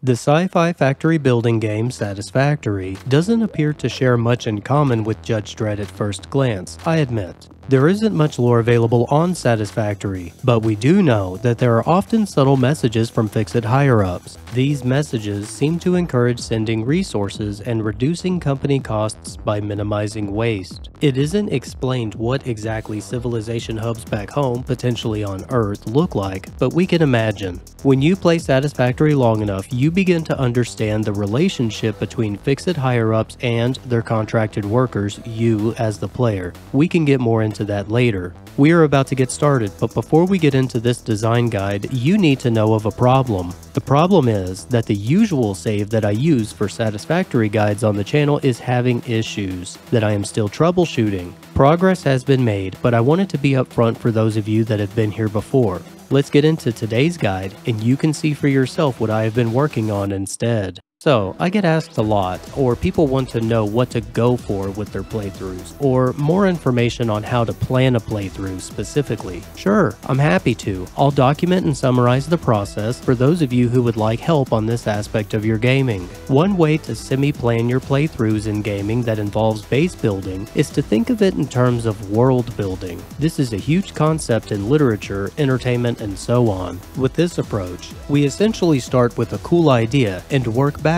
The sci-fi factory building game Satisfactory doesn't appear to share much in common with Judge Dredd at first glance, I admit. There isn't much lore available on Satisfactory, but we do know that there are often subtle messages from Fix-It higher-ups. These messages seem to encourage sending resources and reducing company costs by minimizing waste. It isn't explained what exactly civilization hubs back home, potentially on Earth, look like, but we can imagine. When you play Satisfactory long enough, you begin to understand the relationship between Fix-It higher-ups and their contracted workers, you as the player. We can get more into that later. We are about to get started, but before we get into this design guide, you need to know of a problem. The problem is that the usual save that I use for Satisfactory guides on the channel is having issues that I am still troubleshooting. Progress has been made, but I wanted to be upfront for those of you that have been here before. Let's get into today's guide, and you can see for yourself what I have been working on instead. So, I get asked a lot, or people want to know what to go for with their playthroughs, or more information on how to plan a playthrough specifically. Sure, I'm happy to. I'll document and summarize the process for those of you who would like help on this aspect of your gaming. One way to semi-plan your playthroughs in gaming that involves base building is to think of it in terms of world building. This is a huge concept in literature, entertainment, and so on. With this approach, we essentially start with a cool idea and work backwards.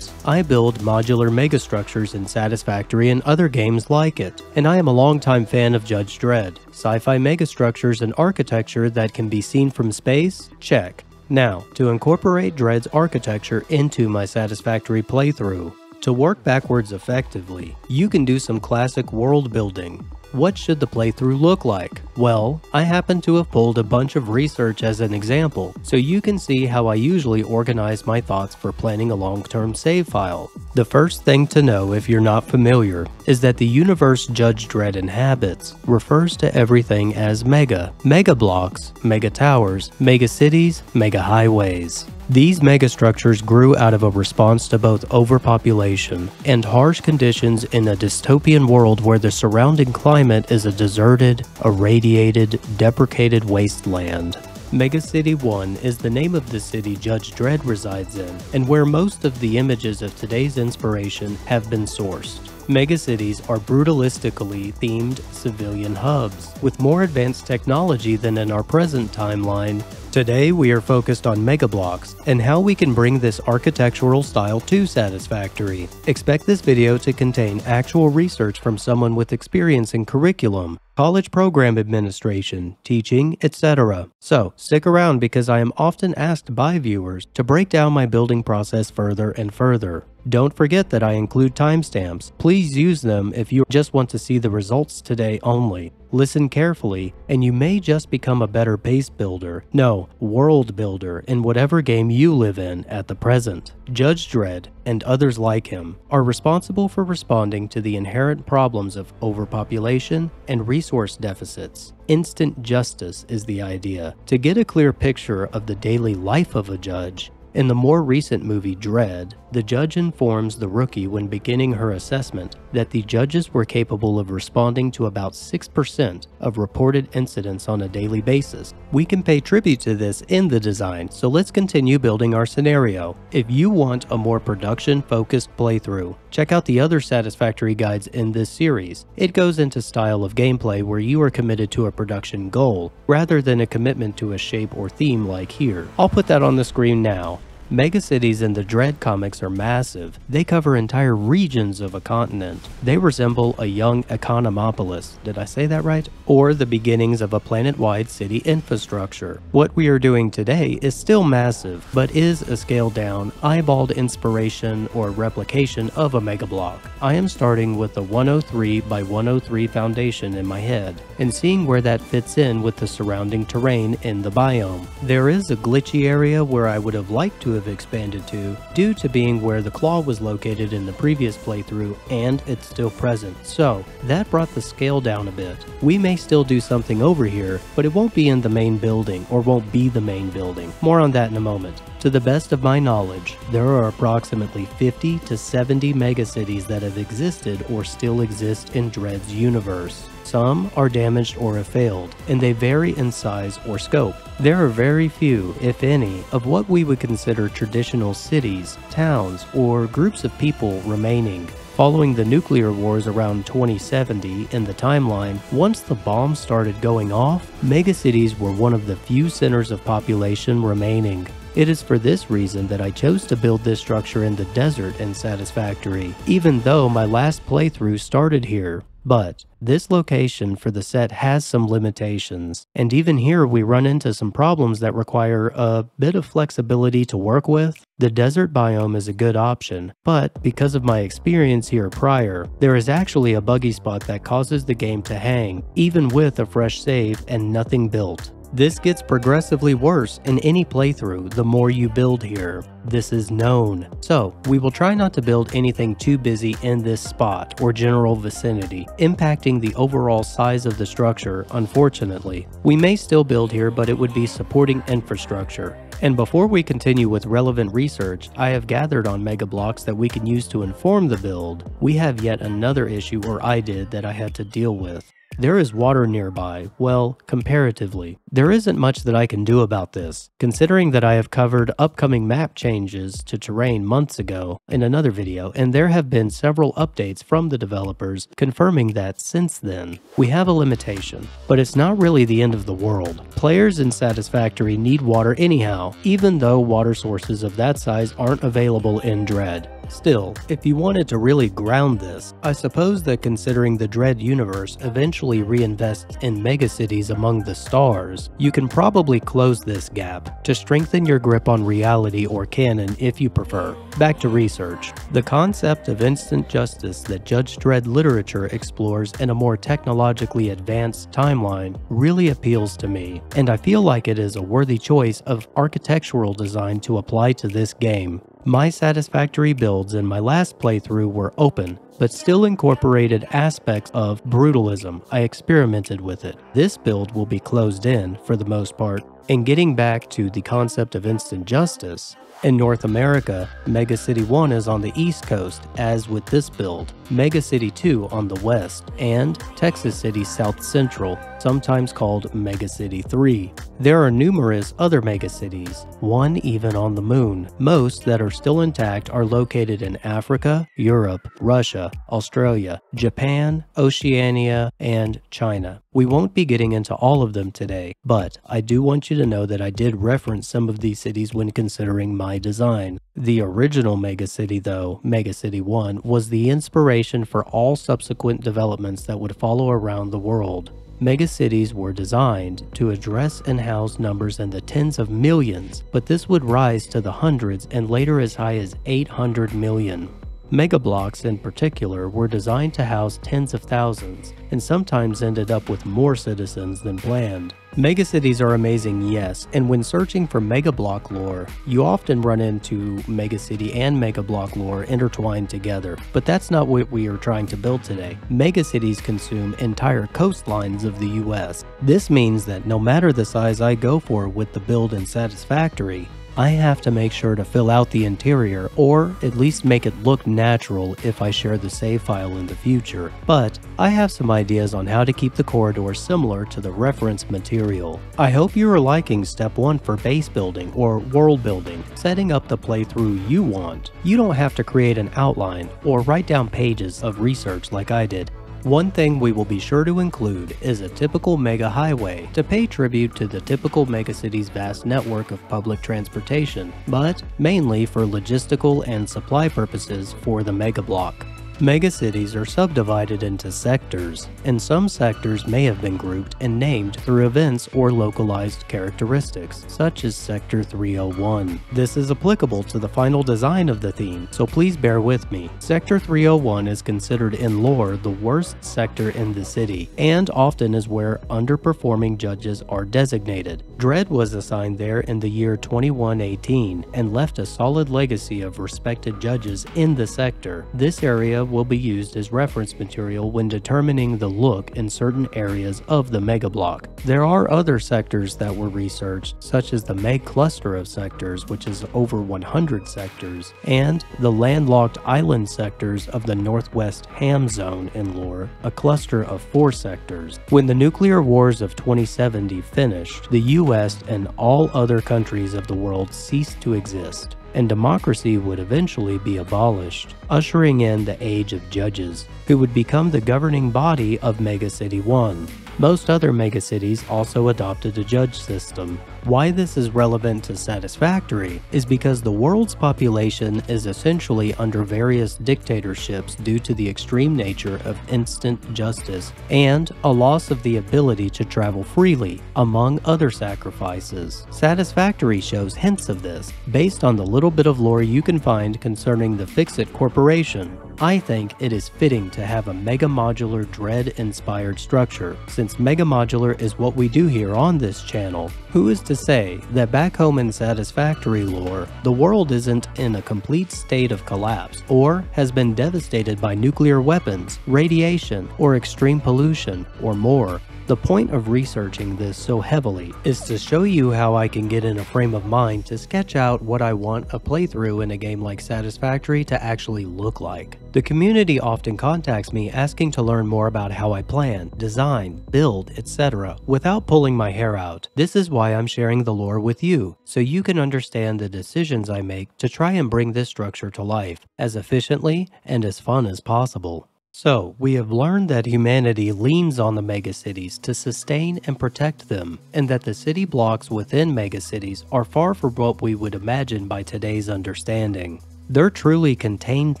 I build modular megastructures in Satisfactory and other games like it, and I am a longtime fan of Judge Dredd. Sci-fi megastructures and architecture that can be seen from space? Check. Now, to incorporate Dredd's architecture into my Satisfactory playthrough. To work backwards effectively, you can do some classic world building. What should the playthrough look like? Well, I happen to have pulled a bunch of research as an example, so you can see how I usually organize my thoughts for planning a long-term save file. The first thing to know if you're not familiar is that the universe Judge Dredd inhabits refers to everything as megablocks, mega towers, mega cities, mega highways. These megastructures grew out of a response to both overpopulation and harsh conditions in a dystopian world where the surrounding climate is a deserted, irradiated, deprecated wasteland. Megacity 1 is the name of the city Judge Dredd resides in, and where most of the images of today's inspiration have been sourced. Megacities are brutalistically themed civilian hubs, with more advanced technology than in our present timeline. Today we are focused on megablocks and how we can bring this architectural style to Satisfactory. Expect this video to contain actual research from someone with experience in curriculum, college program administration, teaching, etc. So, stick around because I am often asked by viewers to break down my building process further and further. Don't forget that I include timestamps. Please use them if you just want to see the results today only. Listen carefully, and you may just become a better base builder, no, world builder in whatever game you live in at the present. Judge Dredd, and others like him, are responsible for responding to the inherent problems of overpopulation and resource deficits. Instant justice is the idea. To get a clear picture of the daily life of a judge, in the more recent movie Dredd, the judge informs the rookie when beginning her assessment that the judges were capable of responding to about 6% of reported incidents on a daily basis. We can pay tribute to this in the design, so let's continue building our scenario. If you want a more production-focused playthrough, check out the other Satisfactory guides in this series. It goes into style of gameplay where you are committed to a production goal, rather than a commitment to a shape or theme like here. I'll put that on the screen now. Megacities in the Dredd comics are massive. They cover entire regions of a continent. They resemble a young economopolis, did I say that right? Or the beginnings of a planet-wide city infrastructure. What we are doing today is still massive, but is a scaled-down, eyeballed inspiration or replication of a megablock. I am starting with a 103 by 103 foundation in my head, and seeing where that fits in with the surrounding terrain in the biome. There is a glitchy area where I would have liked to have expanded to, due to being where the claw was located in the previous playthrough, and it's still present, so that brought the scale down a bit. We may still do something over here, but it won't be in the main building, or won't be the main building. More on that in a moment. To the best of my knowledge, there are approximately 50 to 70 megacities that have existed or still exist in Dredd's universe. Some are damaged or have failed, and they vary in size or scope. There are very few, if any, of what we would consider traditional cities, towns, or groups of people remaining. Following the nuclear wars around 2070 in the timeline, once the bombs started going off, megacities were one of the few centers of population remaining. It is for this reason that I chose to build this structure in the desert in Satisfactory, even though my last playthrough started here. But this location for the set has some limitations, and even here we run into some problems that require a bit of flexibility to work with. The desert biome is a good option, but because of my experience here prior, there is actually a buggy spot that causes the game to hang, even with a fresh save and nothing built. This gets progressively worse in any playthrough the more you build here. This is known. So, we will try not to build anything too busy in this spot or general vicinity, impacting the overall size of the structure, unfortunately. We may still build here, but it would be supporting infrastructure. And before we continue with relevant research I have gathered on Megablocks that we can use to inform the build, we have yet another issue, or I did, that I had to deal with. There is water nearby. Well, comparatively. There isn't much that I can do about this, considering that I have covered upcoming map changes to terrain months ago in another video, and there have been several updates from the developers confirming that since then. We have a limitation, but it's not really the end of the world. Players in Satisfactory need water anyhow, even though water sources of that size aren't available in Dredd. Still, if you wanted to really ground this, I suppose that considering the Dredd universe eventually reinvests in megacities among the stars, you can probably close this gap to strengthen your grip on reality or canon if you prefer. Back to research. The concept of instant justice that Judge Dredd literature explores in a more technologically advanced timeline really appeals to me, and I feel like it is a worthy choice of architectural design to apply to this game. My Satisfactory builds in my last playthrough were open, but still incorporated aspects of brutalism. I experimented with it. This build will be closed in for the most part. And getting back to the concept of instant justice, in North America, Megacity 1 is on the East Coast, as with this build, Megacity 2 on the West, and Texas City South Central, sometimes called Megacity 3. There are numerous other megacities, one even on the moon. Most that are still intact are located in Africa, Europe, Russia, Australia, Japan, Oceania, and China. We won't be getting into all of them today, but I do want you to know that I did reference some of these cities when considering my design. The original megacity though, Megacity 1, was the inspiration for all subsequent developments that would follow around the world. Megacities were designed to address and house numbers in the tens of millions, but this would rise to the hundreds and later as high as 800 million. Megablocks in particular were designed to house tens of thousands, and sometimes ended up with more citizens than planned. Megacities are amazing, yes, and when searching for Megablock lore, you often run into Megacity and Megablock lore intertwined together, but that's not what we are trying to build today. Megacities consume entire coastlines of the US. This means that no matter the size I go for with the build in Satisfactory, I have to make sure to fill out the interior, or at least make it look natural if I share the save file in the future. But I have some ideas on how to keep the corridor similar to the reference material. I hope you are liking step 1 for base building or world building, setting up the playthrough you want. You don't have to create an outline or write down pages of research like I did. One thing we will be sure to include is a typical mega highway to pay tribute to the typical megacity's vast network of public transportation, but mainly for logistical and supply purposes for the megablock. Megacities are subdivided into sectors, and some sectors may have been grouped and named through events or localized characteristics, such as Sector 301. This is applicable to the final design of the theme, so please bear with me. Sector 301 is considered in lore the worst sector in the city, and often is where underperforming judges are designated. Dredd was assigned there in the year 2118, and left a solid legacy of respected judges in the sector. This area will be used as reference material when determining the look in certain areas of the megablock. There are other sectors that were researched, such as the Meg cluster of sectors, which is over 100 sectors, and the landlocked island sectors of the Northwest Ham Zone in lore, a cluster of 4 sectors. When the nuclear wars of 2070 finished, the US and all other countries of the world ceased to exist, and democracy would eventually be abolished, ushering in the age of judges, who would become the governing body of Megacity 1. Most other megacities also adopted a judge system. Why this is relevant to Satisfactory is because the world's population is essentially under various dictatorships due to the extreme nature of instant justice and a loss of the ability to travel freely, among other sacrifices. Satisfactory shows hints of this, based on the little bit of lore you can find concerning the Fix-It Corporation. I think it is fitting to have a Mega Modular Dredd-inspired structure, since Mega Modular is what we do here on this channel. Who is to say that back home in Satisfactory lore, the world isn't in a complete state of collapse, or has been devastated by nuclear weapons, radiation, or extreme pollution, or more? The point of researching this so heavily is to show you how I can get in a frame of mind to sketch out what I want a playthrough in a game like Satisfactory to actually look like. The community often contacts me asking to learn more about how I plan, design, build, etc. without pulling my hair out. This is why I'm sharing the lore with you, so you can understand the decisions I make to try and bring this structure to life as efficiently and as fun as possible. So, we have learned that humanity leans on the megacities to sustain and protect them, and that the city blocks within megacities are far from what we would imagine by today's understanding. They're truly contained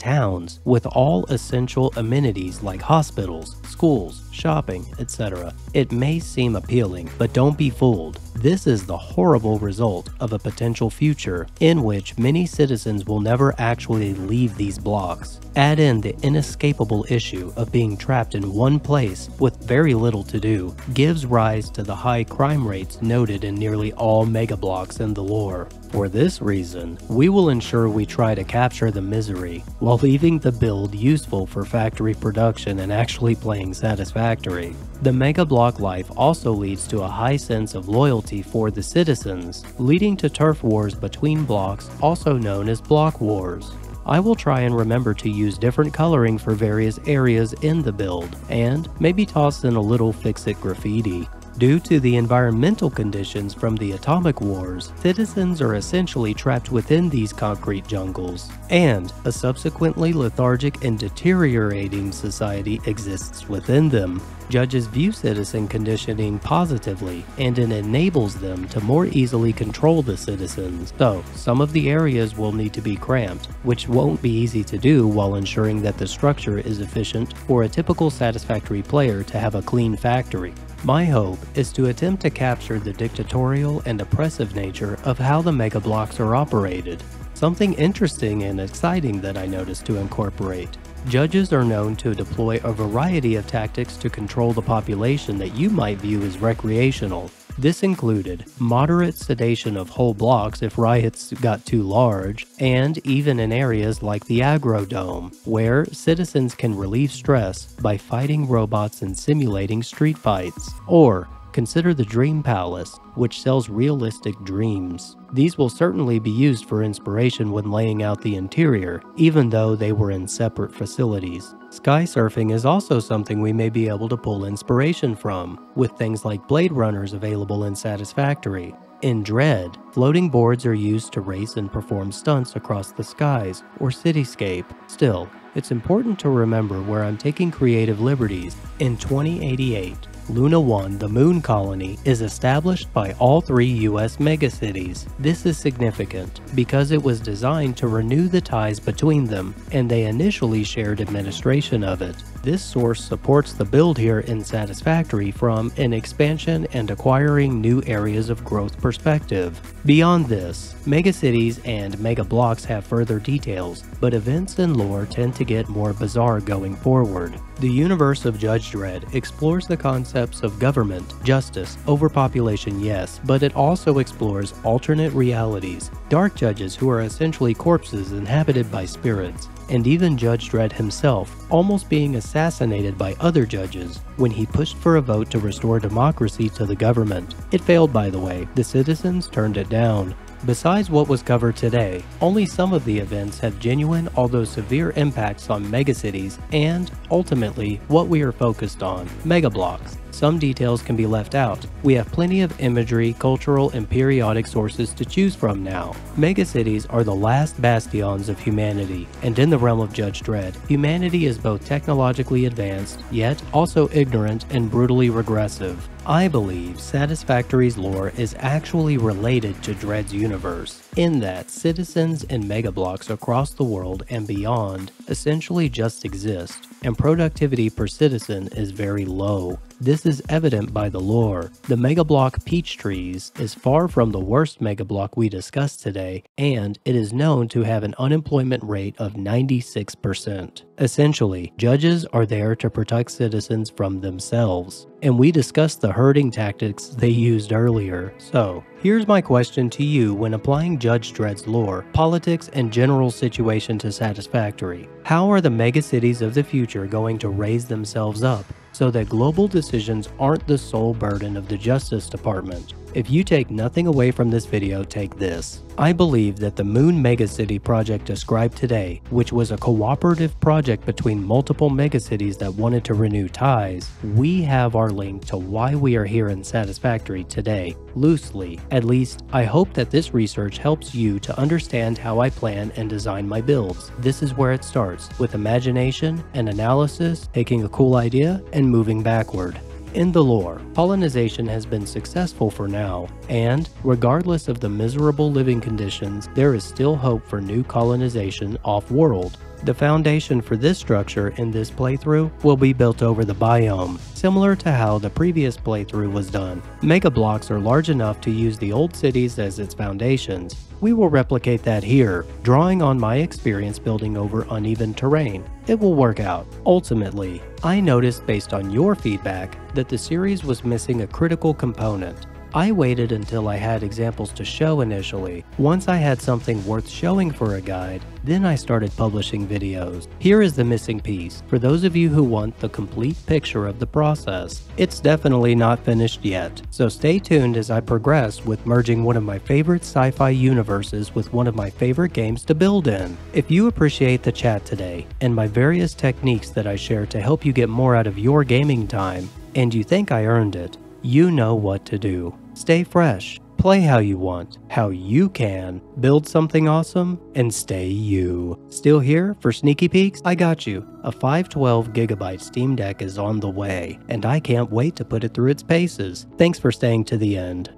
towns with all essential amenities like hospitals, schools, shopping, etc. It may seem appealing, but don't be fooled. This is the horrible result of a potential future in which many citizens will never actually leave these blocks. Add in the inescapable issue of being trapped in one place with very little to do, gives rise to the high crime rates noted in nearly all megablocks in the lore. For this reason, we will ensure we try to capture the misery while leaving the build useful for factory production and actually playing Satisfactory. The megablock life also leads to a high sense of loyalty for the citizens, leading to turf wars between blocks, also known as block wars. I will try and remember to use different coloring for various areas in the build, and maybe toss in a little fix-it graffiti. Due to the environmental conditions from the atomic wars, citizens are essentially trapped within these concrete jungles, and a subsequently lethargic and deteriorating society exists within them. Judges view citizen conditioning positively, and it enables them to more easily control the citizens. So, some of the areas will need to be cramped, which won't be easy to do while ensuring that the structure is efficient for a typical Satisfactory player to have a clean factory. My hope is to attempt to capture the dictatorial and oppressive nature of how the megablocks are operated. Something interesting and exciting that I noticed to incorporate. Judges are known to deploy a variety of tactics to control the population that you might view as recreational. This included moderate sedation of whole blocks if riots got too large, and even in areas like the Agrodome, where citizens can relieve stress by fighting robots and simulating street fights. Or consider the Dream Palace, which sells realistic dreams. These will certainly be used for inspiration when laying out the interior, even though they were in separate facilities. Sky surfing is also something we may be able to pull inspiration from, with things like Blade Runners available in Satisfactory. In Dredd, floating boards are used to race and perform stunts across the skies or cityscape. Still, it's important to remember where I'm taking creative liberties. In 2088, Luna 1, the moon colony, is established by all 3 US megacities. This is significant because it was designed to renew the ties between them, and they initially shared administration of it. This source supports the build here in Satisfactory from an expansion and acquiring new areas of growth perspective. Beyond this, megacities and megablocks have further details, but events and lore tend to get more bizarre going forward. The universe of Judge Dredd explores the concepts of government, justice, overpopulation, yes, but it also explores alternate realities, dark judges who are essentially corpses inhabited by spirits, and even Judge Dredd himself almost being assassinated by other judges when he pushed for a vote to restore democracy to the government. It failed, by the way. The citizens turned it down. Besides what was covered today, only some of the events have genuine although severe impacts on megacities and, ultimately, what we are focused on, megablocks. Some details can be left out. We have plenty of imagery, cultural, and periodic sources to choose from now. Megacities are the last bastions of humanity, and in the realm of Judge Dredd, humanity is both technologically advanced, yet also ignorant and brutally regressive. I believe Satisfactory's lore is actually related to Dredd's universe, in that citizens in megablocks across the world and beyond essentially just exist, and productivity per citizen is very low. This is evident by the lore. The Megablock Peachtrees is far from the worst Megablock we discussed today, and it is known to have an unemployment rate of 96%. Essentially, judges are there to protect citizens from themselves, and we discussed the herding tactics they used earlier. So, here's my question to you when applying Judge Dredd's lore, politics, and general situation to Satisfactory. How are the megacities of the future going to raise themselves up so that global decisions aren't the sole burden of the Justice Department? If you take nothing away from this video, take this. I believe that the Moon Megacity project described today, which was a cooperative project between multiple megacities that wanted to renew ties, we have our link to why we are here in Satisfactory today, loosely. At least, I hope that this research helps you to understand how I plan and design my builds. This is where it starts, with imagination and analysis, taking a cool idea and moving backward. In the lore, colonization has been successful for now, and regardless of the miserable living conditions, there is still hope for new colonization off-world. The foundation for this structure in this playthrough will be built over the biome, similar to how the previous playthrough was done. Megablocks are large enough to use the old cities as its foundations. We will replicate that here, drawing on my experience building over uneven terrain. It will work out. Ultimately, I noticed based on your feedback that the series was missing a critical component. I waited until I had examples to show initially. Once I had something worth showing for a guide, then I started publishing videos. Here is the missing piece, for those of you who want the complete picture of the process. It's definitely not finished yet, so stay tuned as I progress with merging one of my favorite sci-fi universes with one of my favorite games to build in. If you appreciate the chat today, and my various techniques that I share to help you get more out of your gaming time, and you think I earned it, you know what to do. Stay fresh, play how you want, how you can, build something awesome, and stay you. Still here for sneaky peeks? I got you. A 512GB Steam Deck is on the way, and I can't wait to put it through its paces. Thanks for staying to the end.